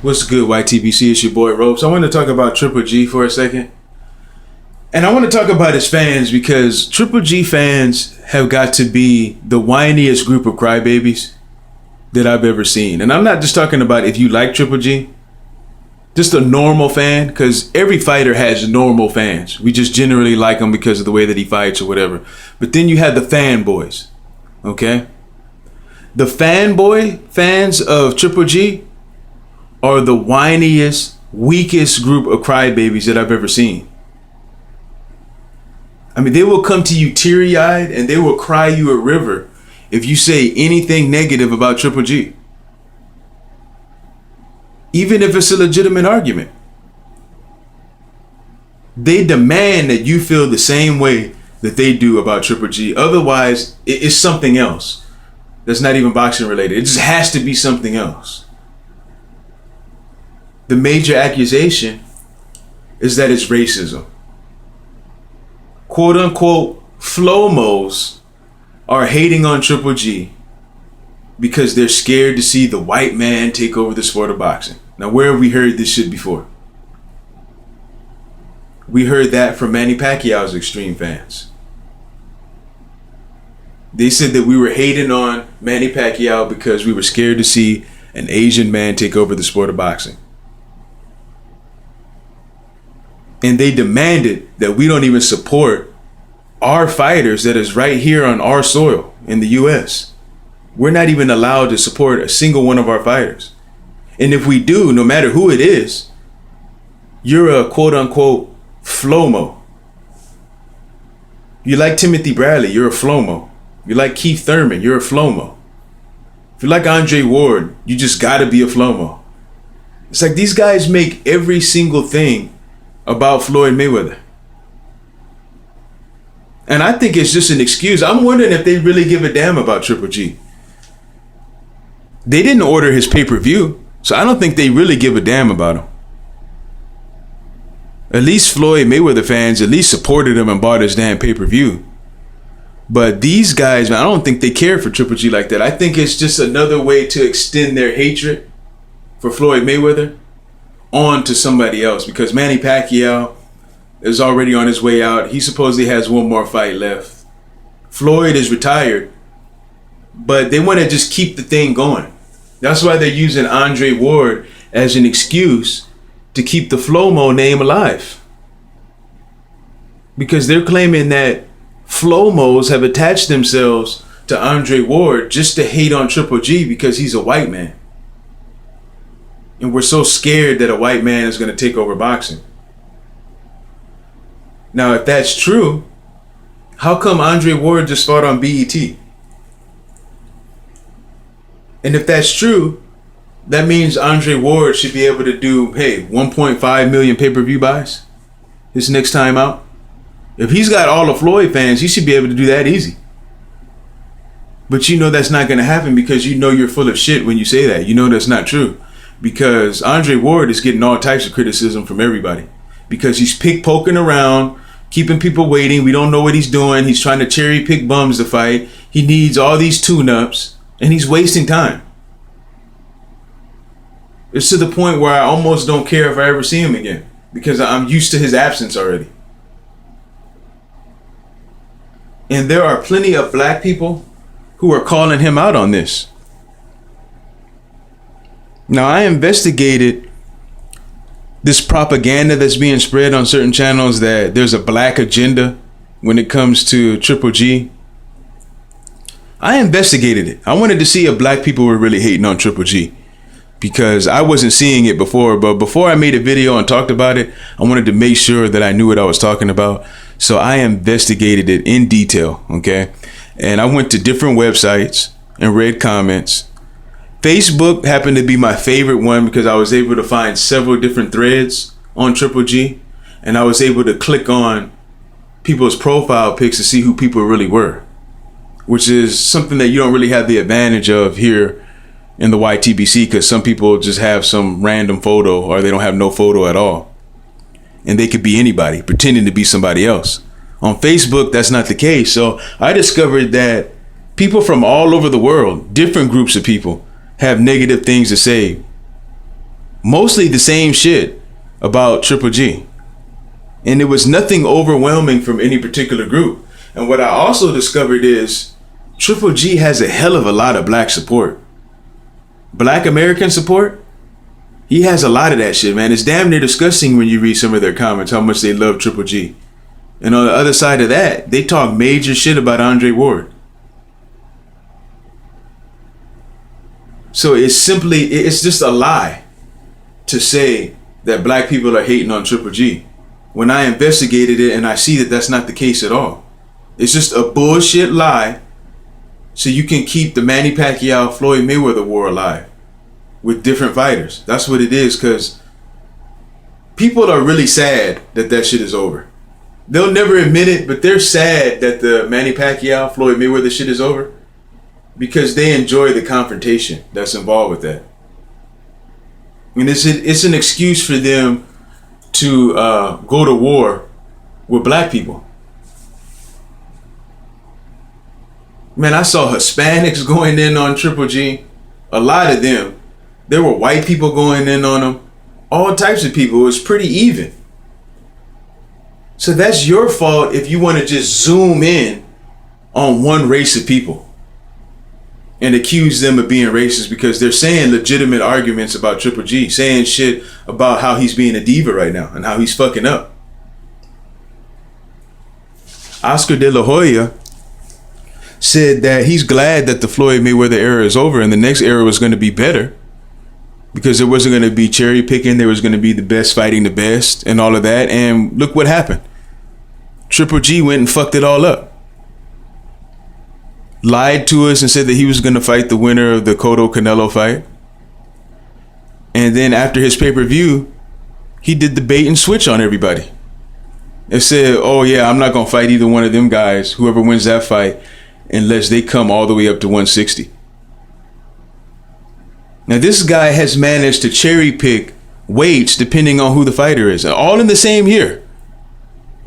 What's good, YTBC? It's your boy Ropes. I want to talk about Triple G for a second. And I want to talk about his fans because Triple G fans have got to be the whiniest group of crybabies that I've ever seen. And I'm not just talking about if you like Triple G, just a normal fan, because every fighter has normal fans. We just generally like him because of the way that he fights or whatever. But then you have the fanboys, okay? The fanboy fans of Triple G are the whiniest, weakest group of crybabies that I've ever seen. I mean, they will come to you teary-eyed and they will cry you a river if you say anything negative about Triple G. Even if it's a legitimate argument. They demand that you feel the same way that they do about Triple G. Otherwise, it's something else that's not even boxing related. It just has to be something else. The major accusation is that it's racism. Quote unquote, Flomos are hating on Triple G because they're scared to see the white man take over the sport of boxing. Now, where have we heard this shit before? We heard that from Manny Pacquiao's extreme fans. They said that we were hating on Manny Pacquiao because we were scared to see an Asian man take over the sport of boxing. And they demanded that we don't even support our fighters that is right here on our soil in the US. We're not even allowed to support a single one of our fighters. And if we do, no matter who it is, you're a quote unquote Flomo. You like Timothy Bradley, you're a Flomo. You like Keith Thurman, you're a Flomo. If you like Andre Ward, you just gotta be a Flomo. It's like these guys make every single thing about Floyd Mayweather. And I think it's just an excuse. I'm wondering if they really give a damn about Triple G. They didn't order his pay-per-view, so I don't think they really give a damn about him. At least Floyd Mayweather fans at least supported him and bought his damn pay-per-view. But these guys, man, I don't think they care for Triple G like that. I think it's just another way to extend their hatred for Floyd Mayweather on to somebody else, because Manny Pacquiao is already on his way out. He supposedly has one more fight left. Floyd is retired, but they want to just keep the thing going. That's why they're using Andre Ward as an excuse to keep the Flomo name alive, because they're claiming that Flomos have attached themselves to Andre Ward just to hate on Triple G because he's a white man. And we're so scared that a white man is going to take over boxing. Now, if that's true, how come Andre Ward just fought on BET? And if that's true, that means Andre Ward should be able to do, 1.5 million pay-per-view buys his next time out. If he's got all the Floyd fans, he should be able to do that easy. But you know that's not going to happen, because you know you're full of shit when you say that. You know that's not true. Because Andre Ward is getting all types of criticism from everybody, because he's pick-poking around, keeping people waiting. We don't know what he's doing. He's trying to cherry pick bums to fight. He needs all these tune-ups, and he's wasting time. It's to the point where I almost don't care if I ever see him again, because I'm used to his absence already. And there are plenty of black people who are calling him out on this. Now, I investigated this propaganda that's being spread on certain channels that there's a black agenda when it comes to Triple G. I investigated it. I wanted to see if black people were really hating on Triple G, because I wasn't seeing it before. But before I made a video and talked about it, I wanted to make sure that I knew what I was talking about. So I investigated it in detail, okay? And I went to different websites and read comments. Facebook happened to be my favorite one because I was able to find several different threads on Triple G, and I was able to click on people's profile pics to see who people really were, which is something that you don't really have the advantage of here in the YTBC, because some people just have some random photo, or they don't have no photo at all. And they could be anybody pretending to be somebody else. On Facebook, that's not the case. So I discovered that people from all over the world, different groups of people, have negative things to say mostly the same shit about Triple G. And it was nothing overwhelming from any particular group. And what I also discovered is Triple G has a hell of a lot of black support. Black American support. He has a lot of that shit, man. It's damn near disgusting when you read some of their comments, how much they love Triple G. And on the other side of that, they talk major shit about Andre Ward. So it's just a lie to say that black people are hating on Triple G. When I investigated it and I see that that's not the case at all. It's just a bullshit lie so you can keep the Manny Pacquiao Floyd Mayweather war alive with different fighters. That's what it is, because people are really sad that that shit is over. They'll never admit it, but they're sad that the Manny Pacquiao Floyd Mayweather shit is over because they enjoy the confrontation that's involved with that. And it's an excuse for them to go to war with black people. Man, I saw Hispanics going in on Triple G. A lot of them. There were white people going in on him. All types of people. It was pretty even. So that's your fault if you want to just zoom in on one race of people and accuse them of being racist because they're saying legitimate arguments about Triple G, saying shit about how he's being a diva right now and how he's fucking up. Oscar De La Hoya said that he's glad that the Floyd Mayweather era is over and the next era was going to be better because there wasn't going to be cherry picking. There was going to be the best fighting the best and all of that. And look what happened. Triple G went and fucked it all up. Lied to us and said that he was going to fight the winner of the Cotto Canelo fight. And then after his pay-per-view, he did the bait and switch on everybody. And said, oh yeah, I'm not going to fight either one of them guys, whoever wins that fight, unless they come all the way up to 160. Now this guy has managed to cherry pick weights depending on who the fighter is, all in the same year,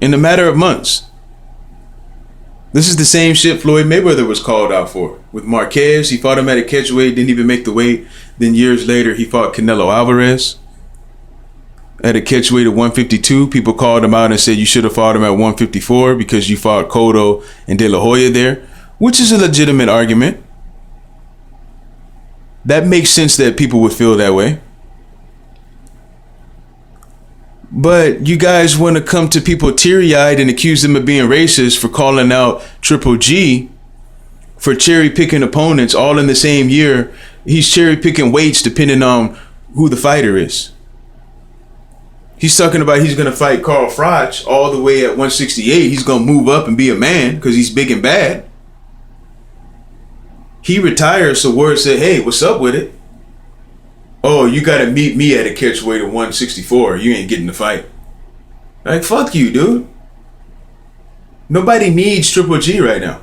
in a matter of months. This is the same shit Floyd Mayweather was called out for. With Marquez, he fought him at a catchweight, didn't even make the weight. Then years later, he fought Canelo Alvarez at a catchweight of 152. People called him out and said you should have fought him at 154 because you fought Cotto and De La Hoya there, which is a legitimate argument. That makes sense that people would feel that way. But you guys want to come to people teary-eyed and accuse them of being racist for calling out Triple G for cherry-picking opponents all in the same year. He's cherry-picking weights depending on who the fighter is. He's talking about he's going to fight Carl Froch all the way at 168. He's going to move up and be a man because he's big and bad. He retired, so word said, hey, what's up with it? Oh, you got to meet me at a catchweight of 164. You ain't getting the fight. Like, fuck you, dude. Nobody needs Triple G right now.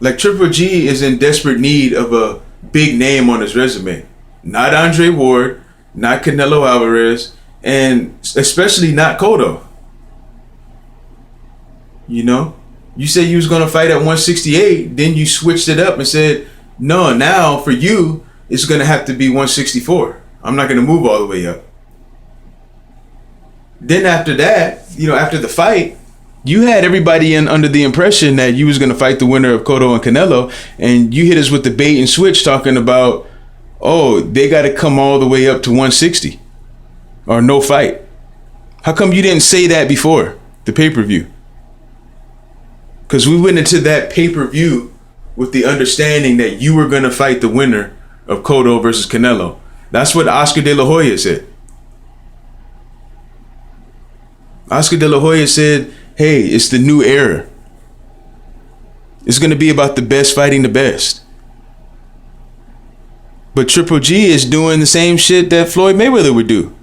Like, Triple G is in desperate need of a big name on his resume. Not Andre Ward, not Canelo Alvarez, and especially not Cotto. You know? You said you was going to fight at 168, then you switched it up and said, no, now for you, it's going to have to be 164. I'm not going to move all the way up. Then after that, you know, after the fight, you had everybody in under the impression that you was going to fight the winner of Cotto and Canelo, and you hit us with the bait and switch talking about, oh, they got to come all the way up to 160 or no fight. How come you didn't say that before the pay-per-view? Because we went into that pay-per-view with the understanding that you were going to fight the winner of Cotto versus Canelo. That's what Oscar De La Hoya said. Oscar De La Hoya said, hey, it's the new era. It's going to be about the best fighting the best. But Triple G is doing the same shit that Floyd Mayweather would do,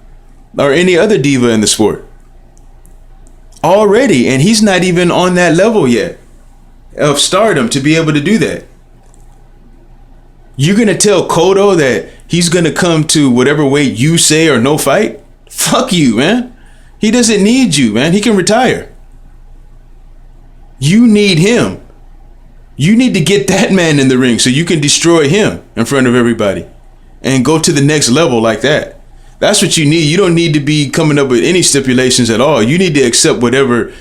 or any other diva in the sport. Already, and he's not even on that level yet of stardom to be able to do that. You're going to tell Cotto that he's going to come to whatever weight you say or no fight? Fuck you, man. He doesn't need you, man. He can retire. You need him. You need to get that man in the ring so you can destroy him in front of everybody and go to the next level like that. That's what you need. You don't need to be coming up with any stipulations at all. You need to accept whatever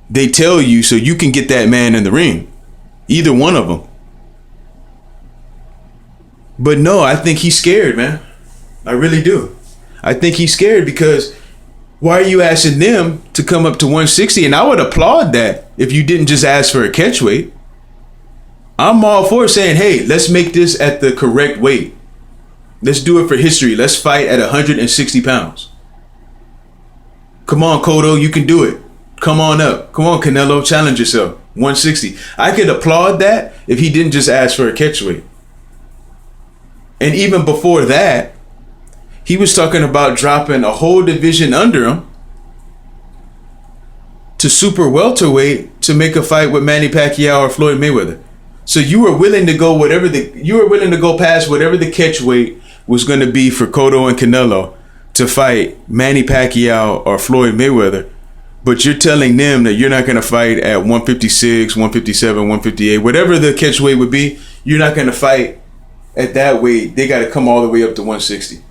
they tell you so you can get that man in the ring. Either one of them. But no, I think he's scared, man. I really do. I think he's scared because why are you asking them to come up to 160? And I would applaud that if you didn't just ask for a catch weight. I'm all for saying, hey, let's make this at the correct weight. Let's do it for history. Let's fight at 160 pounds. Come on, Cotto, you can do it. Come on up. Come on, Canelo, challenge yourself. 160. I could applaud that if he didn't just ask for a catch weight. And even before that, he was talking about dropping a whole division under him to super welterweight to make a fight with Manny Pacquiao or Floyd Mayweather. So you were willing to go past whatever the catch weight was going to be for Cotto and Canelo to fight Manny Pacquiao or Floyd Mayweather. But you're telling them that you're not going to fight at 156, 157, 158, whatever the catch weight would be. You're not going to fight at that weight. They got to come all the way up to 160.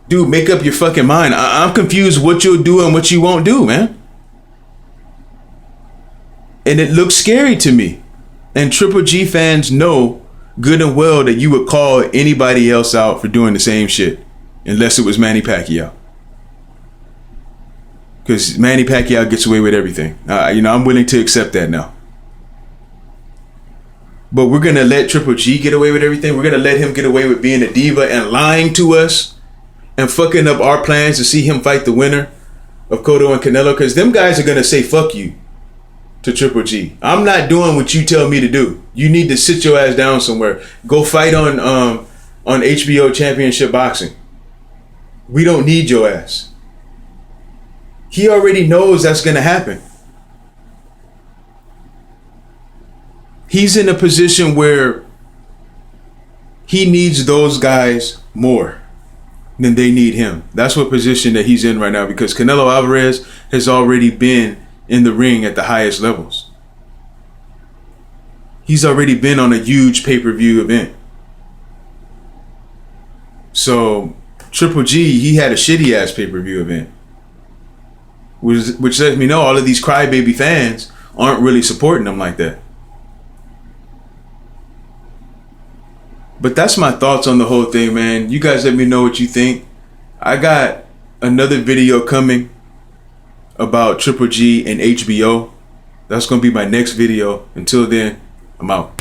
Dude, make up your fucking mind. I'm confused what you'll do and what you won't do, man. And it looks scary to me. And Triple G fans know good and well that you would call anybody else out for doing the same shit. Unless it was Manny Pacquiao. Because Manny Pacquiao gets away with everything. I'm willing to accept that now. But we're going to let Triple G get away with everything. We're going to let him get away with being a diva and lying to us and fucking up our plans to see him fight the winner of Cotto and Canelo. Because them guys are going to say fuck you to Triple G. I'm not doing what you tell me to do. You need to sit your ass down somewhere. Go fight on HBO Championship Boxing. We don't need your ass. He already knows that's going to happen. He's in a position where he needs those guys more than they need him. That's what position that he's in right now, because Canelo Alvarez has already been in the ring at the highest levels. He's already been on a huge pay-per-view event. So Triple G, he had a shitty ass pay-per-view event. Which lets me know all of these crybaby fans aren't really supporting him like that. But that's my thoughts on the whole thing, man. You guys let me know what you think. I got another video coming about Triple G and HBO. That's going to be my next video. Until then, I'm out.